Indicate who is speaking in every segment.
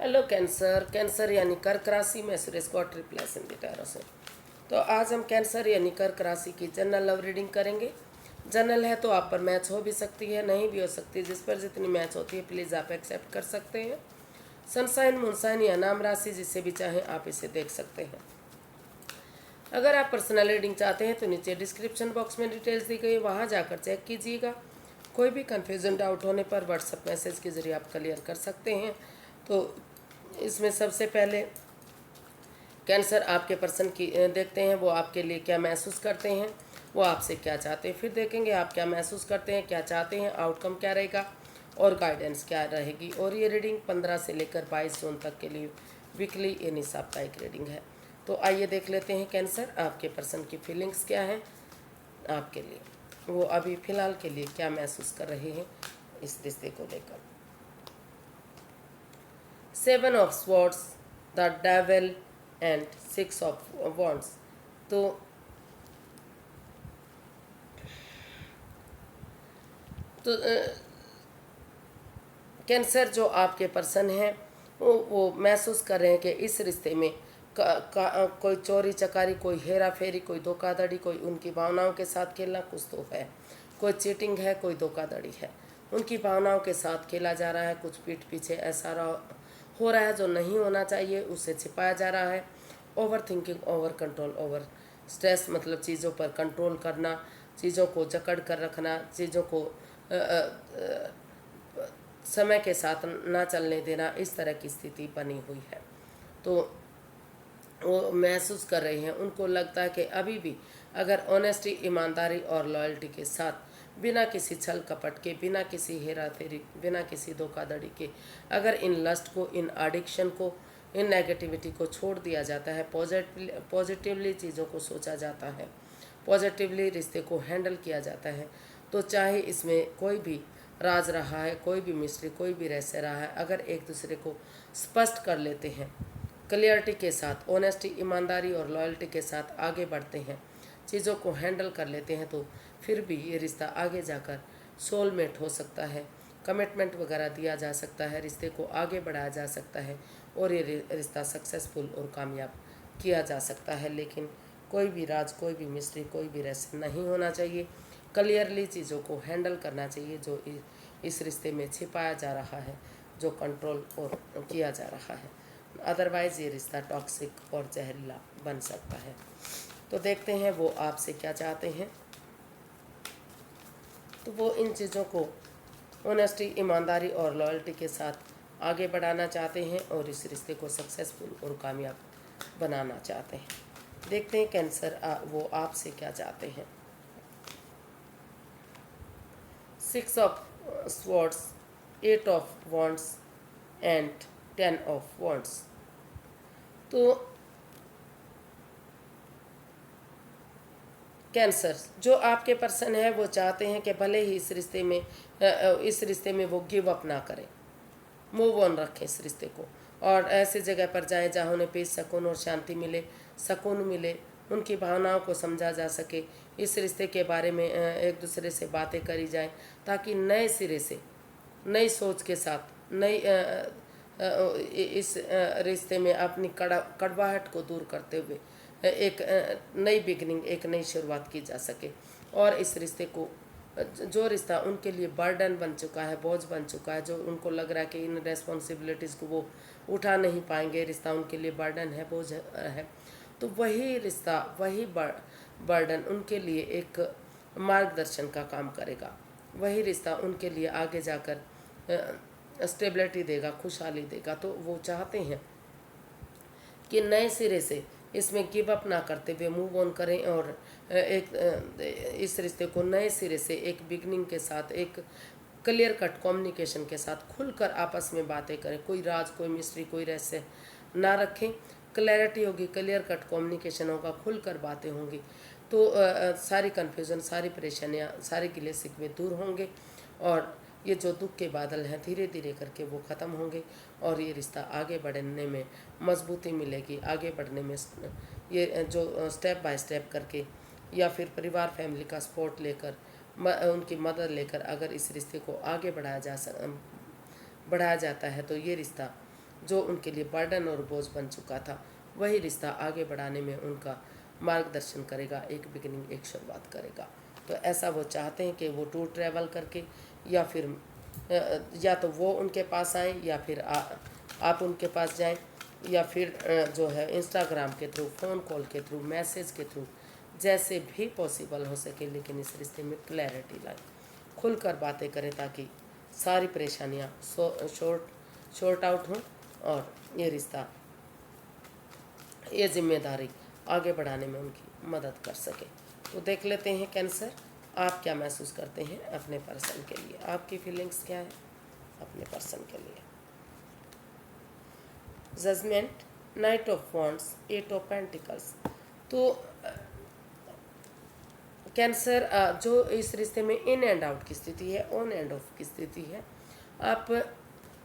Speaker 1: Hello cancer. Cancer यानी कर्क राशि में Suresh got replace in the tarot से। तो आज हम कैंसर यानी कर्क राशि की जनरल लव रीडिंग करेंगे। जनरल है तो आप पर मैच हो भी सकती है, नहीं भी हो सकती। जिस पर जितनी मैच होती है प्लीज़ आप एक्सेप्ट कर सकते हैं। सनसाइन, मूनसाइन या नाम राशि जिसे भी चाहें आप इसे देख सकते हैं। अगर आप पर्सनल रीडिंग चाहते हैं तो नीचे डिस्क्रिप्शन बॉक्स में डिटेल्स दी गई है, वहाँ जाकर चेक कीजिएगा। कोई भी कन्फ्यूजन डाउट होने पर व्हाट्सएप मैसेज के ज़रिए आप क्लियर कर सकते हैं। तो इसमें सबसे पहले कैंसर आपके पर्सन की देखते हैं, वो आपके लिए क्या महसूस करते हैं, वो आपसे क्या चाहते हैं। फिर देखेंगे आप क्या महसूस करते हैं, क्या चाहते हैं, आउटकम क्या रहेगा और गाइडेंस क्या रहेगी। और ये रीडिंग 15 से लेकर 22 जून तक के लिए वीकली यानी साप्ताहिक रीडिंग है। तो आइए देख लेते हैं कैंसर आपके पर्सन की फीलिंग्स क्या हैं आपके लिए, वो अभी फ़िलहाल के लिए क्या महसूस कर रहे हैं इस रिश्ते को लेकर। 7 of swords, the devil and 6 of wands. तो कैंसर जो आपके पर्सन हैं वो महसूस कर रहे हैं कि इस रिश्ते में कोई चोरी चकारी, कोई हेरा फेरी, कोई धोखाधड़ी, कोई उनकी भावनाओं के साथ खेलना कुछ तो है। कोई चीटिंग है, कोई धोखाधड़ी है। उनकी भावनाओं के साथ खेला जा रहा है। कुछ पीठ पीछे ऐसा हो रहा है जो नहीं होना चाहिए, उसे छिपाया जा रहा है। Over thinking, over control, over stress मतलब चीज़ों पर कंट्रोल करना, चीज़ों को जकड़ कर रखना, चीज़ों को समय के साथ ना चलने देना, इस तरह की स्थिति बनी हुई है। तो वो महसूस कर रहे हैं, उनको लगता है कि अभी भी अगर ऑनेस्टी, ईमानदारी और लॉयल्टी के साथ बिना किसी छल कपट के, बिना किसी हेरा फेरी, बिना किसी धोखाधड़ी के अगर इन लस्ट को, इन एडिक्शन को, इन नेगेटिविटी को छोड़ दिया जाता है, पॉजिटिवली चीज़ों को सोचा जाता है, पॉजिटिवली रिश्ते को हैंडल किया जाता है, तो चाहे इसमें कोई भी राज रहा है, कोई भी मिस्ट्री, कोई भी रहस्य रहा है, अगर एक दूसरे को स्पष्ट कर लेते हैं, क्लियरिटी के साथ, ऑनेस्टी, ईमानदारी और लॉयल्टी के साथ आगे बढ़ते हैं, चीज़ों को हैंडल कर लेते हैं, तो फिर भी ये रिश्ता आगे जाकर सोलमेट हो सकता है, कमिटमेंट वगैरह दिया जा सकता है, रिश्ते को आगे बढ़ाया जा सकता है और ये रिश्ता सक्सेसफुल और कामयाब किया जा सकता है। लेकिन कोई भी राज, कोई भी मिस्ट्री, कोई भी रहस्य नहीं होना चाहिए। क्लियरली चीज़ों को हैंडल करना चाहिए जो इस रिश्ते में छिपाया जा रहा है, जो कंट्रोल और किया जा रहा है। अदरवाइज़ ये रिश्ता टॉक्सिक और जहरीला बन सकता है। तो देखते हैं वो आपसे क्या चाहते हैं। तो वो इन चीज़ों को ऑनेस्टी, ईमानदारी और लॉयल्टी के साथ आगे बढ़ाना चाहते हैं और इस रिश्ते को सक्सेसफुल और कामयाब बनाना चाहते हैं। देखते हैं कैंसर वो आपसे क्या चाहते हैं। 6 of swords, 8 of wands and 10 of wands. तो कैंसर जो आपके पर्सन है वो चाहते हैं कि भले ही इस रिश्ते में वो गिव अप ना करें, मूव ऑन रखें इस रिश्ते को और ऐसी जगह पर जाएं जहाँ उन्हें पीस, सुकून और शांति मिले, सुकून मिले, उनकी भावनाओं को समझा जा सके, इस रिश्ते के बारे में एक दूसरे से बातें करी जाएं ताकि नए सिरे से, नई सोच के साथ, इस रिश्ते में अपनी कड़वाहट को दूर करते हुए एक नई बिगनिंग, एक नई शुरुआत की जा सके। और इस रिश्ते को, जो रिश्ता उनके लिए बर्डन बन चुका है, बोझ बन चुका है, जो उनको लग रहा है कि इन रेस्पॉन्सिबिलिटीज़ को वो उठा नहीं पाएंगे, रिश्ता उनके लिए बर्डन है, बोझ है, तो वही रिश्ता, वही बर्डन उनके लिए एक मार्गदर्शन का काम करेगा। वही रिश्ता उनके लिए आगे जाकर स्टेबिलिटी देगा, खुशहाली देगा। तो वो चाहते हैं कि नए सिरे से इसमें गिव अप ना करते हुए मूव ऑन करें और इस रिश्ते को नए सिरे से एक बिगनिंग के साथ, एक क्लियर कट कम्युनिकेशन के साथ खुलकर आपस में बातें करें। कोई राज, कोई मिस्ट्री, कोई रहस्य ना रखें। क्लैरिटी होगी, क्लियर कट कम्युनिकेशन होगा, खुलकर बातें होंगी, तो सारी कन्फ्यूज़न, सारी परेशानियाँ, सारे गिले शिकवे दूर होंगे और ये जो दुख के बादल हैं धीरे धीरे करके वो ख़त्म होंगे और ये रिश्ता आगे बढ़ने में मजबूती मिलेगी। आगे बढ़ने में ये जो स्टेप बाय स्टेप करके या फिर परिवार, फैमिली का सपोर्ट लेकर, उनकी मदद लेकर अगर इस रिश्ते को आगे बढ़ाया जाता है तो ये रिश्ता जो उनके लिए बर्डन और बोझ बन चुका था, वही रिश्ता आगे बढ़ाने में उनका मार्गदर्शन करेगा, एक बिगिनिंग, एक शुरुआत करेगा। तो ऐसा वो चाहते हैं कि वो टूर ट्रैवल करके या फिर या तो वो उनके पास आएँ या फिर आप उनके पास जाएं, या फिर जो है इंस्टाग्राम के थ्रू, फ़ोन कॉल के थ्रू, मैसेज के थ्रू, जैसे भी पॉसिबल हो सके, लेकिन इस रिश्ते में क्लैरिटी लाएं, खुलकर बातें करें ताकि सारी परेशानियां शॉर्ट आउट हों और ये रिश्ता, ये जिम्मेदारी आगे बढ़ाने में उनकी मदद कर सके। तो देख लेते हैं कैंसर, आप क्या महसूस करते हैं अपने पर्सन के लिए, आपकी फीलिंग्स क्या है अपने पर्सन के लिए। Judgement, knight of wands, 8 of pentacles. तो कैंसर जो इस रिश्ते में इन एंड आउट की स्थिति है, ऑन एंड ऑफ की स्थिति है, आप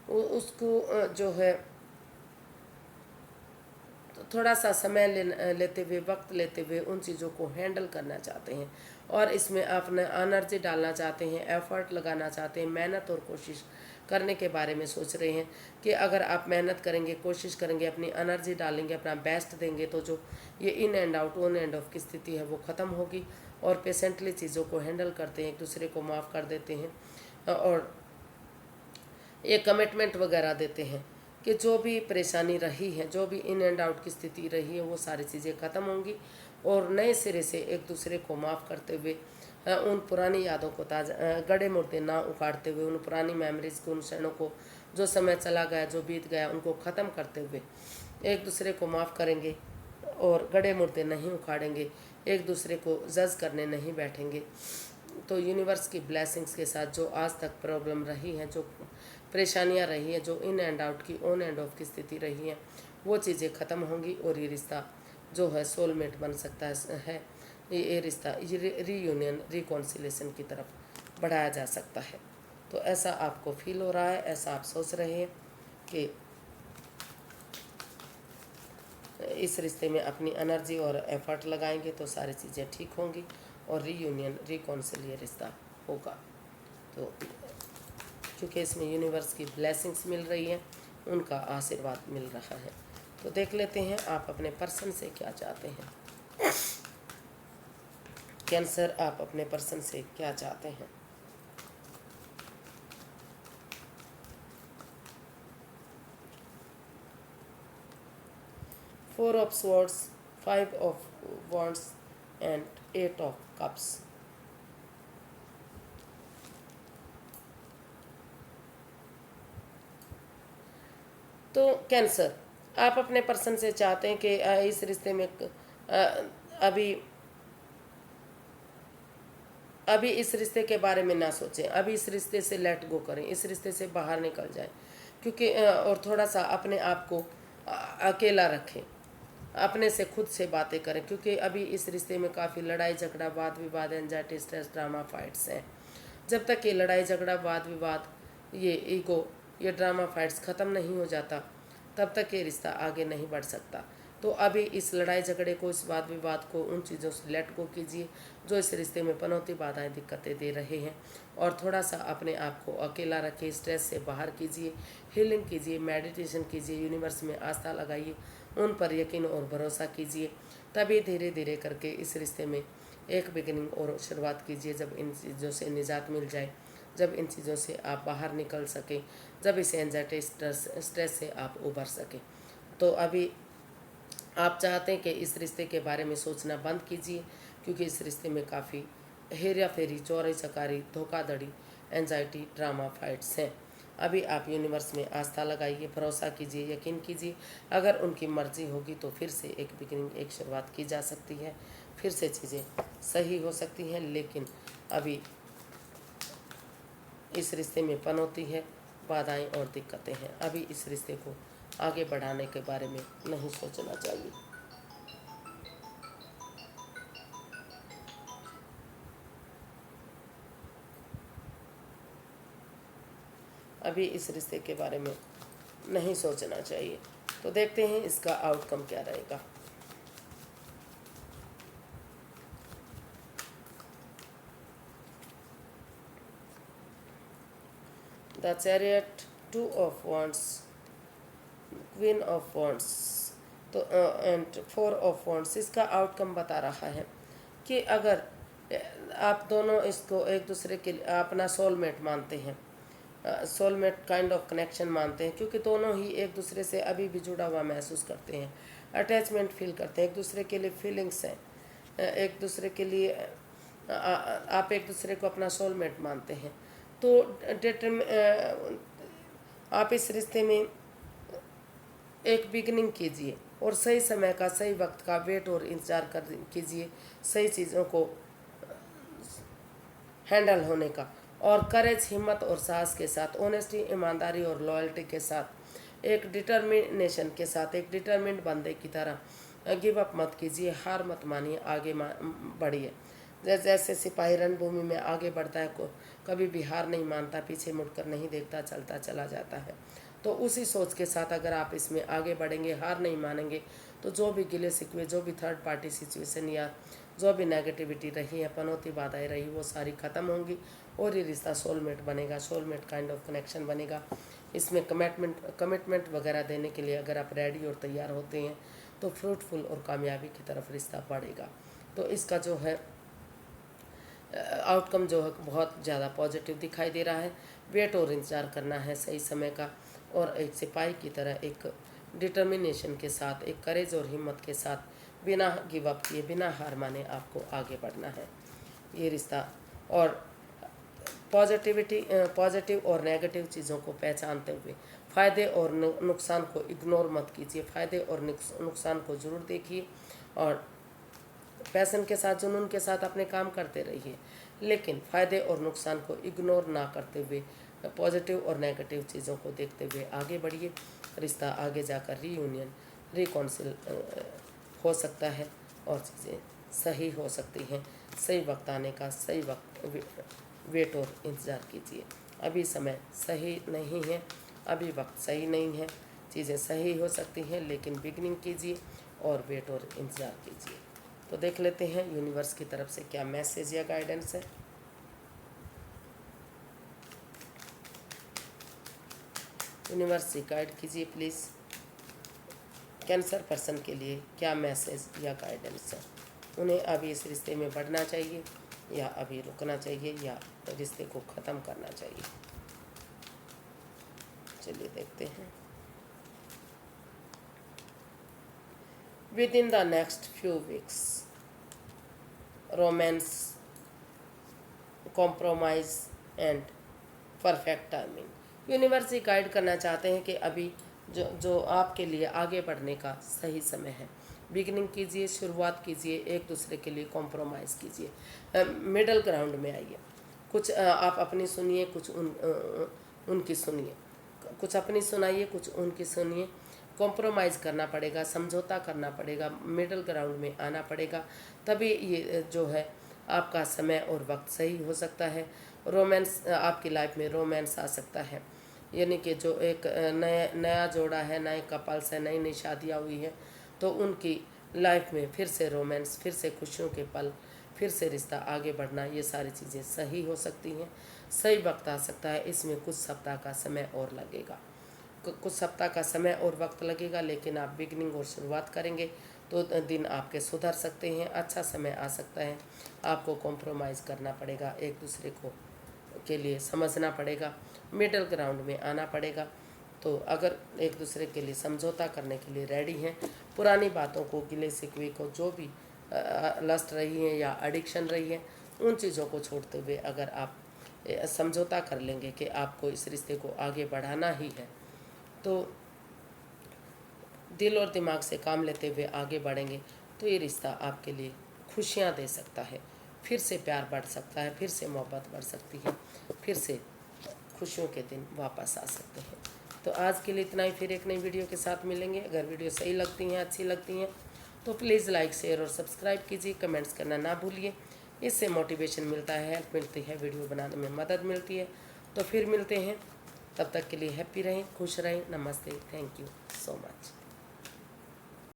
Speaker 1: उसको जो है तो थोड़ा सा समय लेते हुए, वक्त लेते हुए उन चीज़ों को हैंडल करना चाहते हैं और इसमें अपने एनर्जी डालना चाहते हैं, एफर्ट लगाना चाहते हैं, मेहनत और कोशिश करने के बारे में सोच रहे हैं कि अगर आप मेहनत करेंगे, कोशिश करेंगे, अपनी एनर्जी डालेंगे, अपना बेस्ट देंगे, तो जो ये in and out, on end of की स्थिति है वो ख़त्म होगी और पेशेंटली चीज़ों को हैंडल करते हैं, एक दूसरे को माफ़ कर देते हैं और ये कमिटमेंट वगैरह देते हैं कि जो भी परेशानी रही है, जो भी इन एंड आउट की स्थिति रही है, वो सारी चीज़ें ख़त्म होंगी और नए सिरे से एक दूसरे को माफ़ करते हुए उन पुरानी यादों को ताज़ा, गड़े मुर्दे ना उखाड़ते हुए, उन पुरानी मेमोरीज़ को, उन क्षणों को, जो समय चला गया, जो बीत गया, उनको ख़त्म करते हुए एक दूसरे को माफ़ करेंगे और गड़े मुर्दे नहीं उखाड़ेंगे, एक दूसरे को जज करने नहीं बैठेंगे। तो यूनिवर्स की ब्लेसिंग्स के साथ जो आज तक प्रॉब्लम रही है, जो परेशानियां रही हैं, जो इन एंड आउट की, ऑन एंड ऑफ की स्थिति रही हैं, वो चीज़ें ख़त्म होंगी और ये रिश्ता जो है सोलमेट बन सकता है, ये रिश्ता रीयूनियन, रिकॉन्सिलेशन की तरफ बढ़ाया जा सकता है। तो ऐसा आपको फील हो रहा है, ऐसा आप सोच रहे हैं कि इस रिश्ते में अपनी एनर्जी और एफर्ट लगाएंगे तो सारी चीज़ें ठीक होंगी और रीयूनियन, रिकॉन्सिलियर रिश्ता होगा। तो क्योंकि इसमें यूनिवर्स की ब्लेसिंग्स मिल रही हैं, उनका आशीर्वाद मिल रहा है। तो देख लेते हैं आप अपने पर्सन से क्या चाहते हैं। कैंसर, आप अपने पर्सन से क्या चाहते हैं। Four of swords, 5 of wands and 8 of cups. तो कैंसर, आप अपने पर्सन से चाहते हैं कि इस रिश्ते में अभी अभी इस रिश्ते के बारे में ना सोचें, अभी इस रिश्ते से लेट गो करें, इस रिश्ते से बाहर निकल जाएं, क्योंकि और थोड़ा सा अपने आप को अकेला रखें, अपने से खुद से बातें करें, क्योंकि अभी इस रिश्ते में काफ़ी लड़ाई झगड़ा, वाद विवाद, एंजाइटी, स्ट्रेस, ड्रामा, फाइट्स हैं। जब तक ये लड़ाई झगड़ा, वाद विवाद, ये ईगो, ये ड्रामा फाइट्स ख़त्म नहीं हो जाता, तब तक ये रिश्ता आगे नहीं बढ़ सकता। तो अभी इस लड़ाई झगड़े को, इस वाद विवाद को, उन चीज़ों से लेट गो कीजिए जो इस रिश्ते में पनौती, बाधाएं, दिक्कतें दे रहे हैं और थोड़ा सा अपने आप को अकेला रखिए, स्ट्रेस से बाहर कीजिए, हीलिंग कीजिए, मेडिटेशन कीजिए, यूनिवर्स में आस्था लगाइए, उन पर यकीन और भरोसा कीजिए। तभी धीरे धीरे करके इस रिश्ते में एक बिगिनिंग और शुरुआत कीजिए। जब इन चीज़ों से निजात मिल जाए, जब इन चीज़ों से आप बाहर निकल सकें, जब इस एंजाइटी, स्ट्रेस से आप उबर सकें। तो अभी आप चाहते हैं कि इस रिश्ते के बारे में सोचना बंद कीजिए, क्योंकि इस रिश्ते में काफ़ी हेरा फेरी, चौरी चकारी, धोखाधड़ी, एंजाइटी, ड्रामा, फाइट्स हैं। अभी आप यूनिवर्स में आस्था लगाइए, भरोसा कीजिए, यकीन कीजिए। अगर उनकी मर्जी होगी तो फिर से एक बिगिनिंग, एक शुरुआत की जा सकती है, फिर से चीज़ें सही हो सकती हैं। लेकिन अभी इस रिश्ते में पनौती है, बाधाएं और दिक्कतें हैं। अभी इस रिश्ते को आगे बढ़ाने के बारे में नहीं सोचना चाहिए। अभी इस रिश्ते के बारे में नहीं सोचना चाहिए। तो देखते हैं इसका आउटकम क्या रहेगा। The chariot, 2 of wands, queen of wands, तो एंड फोर ऑफ वॉन्ड्स, इसका आउटकम बता रहा है कि अगर आप दोनों इसको एक दूसरे के अपना सोलमेट मानते हैं, सोलमेट काइंड ऑफ कनेक्शन मानते हैं, क्योंकि दोनों ही एक दूसरे से अभी भी जुड़ा हुआ महसूस करते हैं, अटैचमेंट फील करते हैं, एक दूसरे के लिए फीलिंग्स हैं, एक दूसरे के लिए आप एक दूसरे को अपना सोलमेट मानते हैं। तो आप इस रिश्ते में एक बिगनिंग कीजिए और सही समय का, सही वक्त का वेट और इंतज़ार कर कीजिए, सही चीज़ों को हैंडल होने का, और करेज, हिम्मत और साहस के साथ, ऑनेस्टी, ईमानदारी और लॉयल्टी के साथ, एक डिटर्मिनेशन के साथ, एक डिटर्मिन्ड बंदे की तरह गिव अप मत कीजिए, हार मत मानिए, आगे बढ़िए। जैसे सिपाही रणभूमि में आगे बढ़ता है, को कभी भी हार नहीं मानता, पीछे मुड़कर नहीं देखता, चलता चला जाता है। तो उसी सोच के साथ अगर आप इसमें आगे बढ़ेंगे, हार नहीं मानेंगे, तो जो भी गिले शिकवे, जो भी थर्ड पार्टी सिचुएशन या जो भी नेगेटिविटी रही है, पनौती बाधाएं रही, वो सारी ख़त्म होंगी और ये रिश्ता सोलमेट बनेगा, सोलमेट काइंड ऑफ कनेक्शन बनेगा। इसमें कमिटमेंट वगैरह देने के लिए अगर आप रेडी और तैयार होते हैं तो फ्रूटफुल और कामयाबी की तरफ रिश्ता बढ़ेगा। तो इसका जो है आउटकम जो है बहुत ज़्यादा पॉजिटिव दिखाई दे रहा है। वेट और इंतज़ार करना है सही समय का, और एक सिपाही की तरह एक डिटर्मिनेशन के साथ, एक करेज और हिम्मत के साथ, बिना गिव अप किए, बिना हार माने आपको आगे बढ़ना है ये रिश्ता। और पॉजिटिव और नेगेटिव चीज़ों को पहचानते हुए फ़ायदे और नुकसान को इग्नोर मत कीजिए, फ़ायदे और नुकसान को ज़रूर देखिए और पैशन के साथ, जुनून के साथ अपने काम करते रहिए, लेकिन फ़ायदे और नुकसान को इग्नोर ना करते हुए पॉजिटिव और नेगेटिव चीज़ों को देखते हुए आगे बढ़िए। रिश्ता आगे जाकर रीयूनियन, रिकॉन्सिल हो सकता है और चीज़ें सही हो सकती हैं। सही वक्त आने का, सही वक्त वेट और इंतज़ार कीजिए। अभी समय सही नहीं है, अभी वक्त सही नहीं है, चीज़ें सही हो सकती हैं, लेकिन बिगनिंग कीजिए और वेट और इंतज़ार कीजिए। तो देख लेते हैं यूनिवर्स की तरफ से क्या मैसेज या गाइडेंस है। यूनिवर्स से गाइड कीजिए प्लीज़, कैंसर पर्सन के लिए क्या मैसेज या गाइडेंस है। उन्हें अभी इस रिश्ते में बढ़ना चाहिए या अभी रुकना चाहिए या रिश्ते को ख़त्म करना चाहिए। चलिए देखते हैं। With in the next few weeks, romance, compromise and perfect timing. Universe ये गाइड करना चाहते हैं कि अभी जो आपके लिए आगे बढ़ने का सही समय है। बिगनिंग कीजिए, शुरुआत कीजिए, एक दूसरे के लिए कॉम्प्रोमाइज़ कीजिए, मिडल ग्राउंड में आइए। कुछ आप अपनी सुनिए, कुछ उनकी सुनिए, कुछ अपनी सुनाइए, कुछ उनकी सुनिए। कॉम्प्रोमाइज़ करना पड़ेगा, समझौता करना पड़ेगा, मिडल ग्राउंड में आना पड़ेगा, तभी ये जो है आपका समय और वक्त सही हो सकता है। रोमांस, आपकी लाइफ में रोमांस आ सकता है, यानी कि जो एक नया जोड़ा है, नए कपल्स है, नई नई शादियाँ हुई है, तो उनकी लाइफ में फिर से रोमांस, फिर से खुशियों के पल, फिर से रिश्ता आगे बढ़ना, ये सारी चीज़ें सही हो सकती हैं। सही वक्त आ सकता है, इसमें कुछ सप्ताह का समय और लगेगा, कुछ सप्ताह का समय और वक्त लगेगा, लेकिन आप बिगनिंग और शुरुआत करेंगे तो दिन आपके सुधर सकते हैं, अच्छा समय आ सकता है। आपको कॉम्प्रोमाइज़ करना पड़ेगा, एक दूसरे को के लिए समझना पड़ेगा, मिडल ग्राउंड में आना पड़ेगा। तो अगर एक दूसरे के लिए समझौता करने के लिए रेडी हैं, पुरानी बातों को, गिले शिकवे को, जो भी लस्ट रही है या एडिक्शन रही है, उन चीज़ों को छोड़ते हुए अगर आप समझौता कर लेंगे कि आपको इस रिश्ते को आगे बढ़ाना ही है, तो दिल और दिमाग से काम लेते हुए आगे बढ़ेंगे, तो ये रिश्ता आपके लिए खुशियाँ दे सकता है, फिर से प्यार बढ़ सकता है, फिर से मोहब्बत बढ़ सकती है, फिर से खुशियों के दिन वापस आ सकते हैं। तो आज के लिए इतना ही, फिर एक नई वीडियो के साथ मिलेंगे। अगर वीडियो सही लगती हैं, अच्छी लगती हैं, तो प्लीज़ लाइक, शेयर और सब्सक्राइब कीजिए, कमेंट्स करना ना भूलिए। इससे मोटिवेशन मिलता है, हेल्प मिलती है, वीडियो बनाने में मदद मिलती है। तो फिर मिलते हैं, तब तक के लिए हैप्पी रहें, खुश रहें। नमस्ते, थैंक यू सो मच।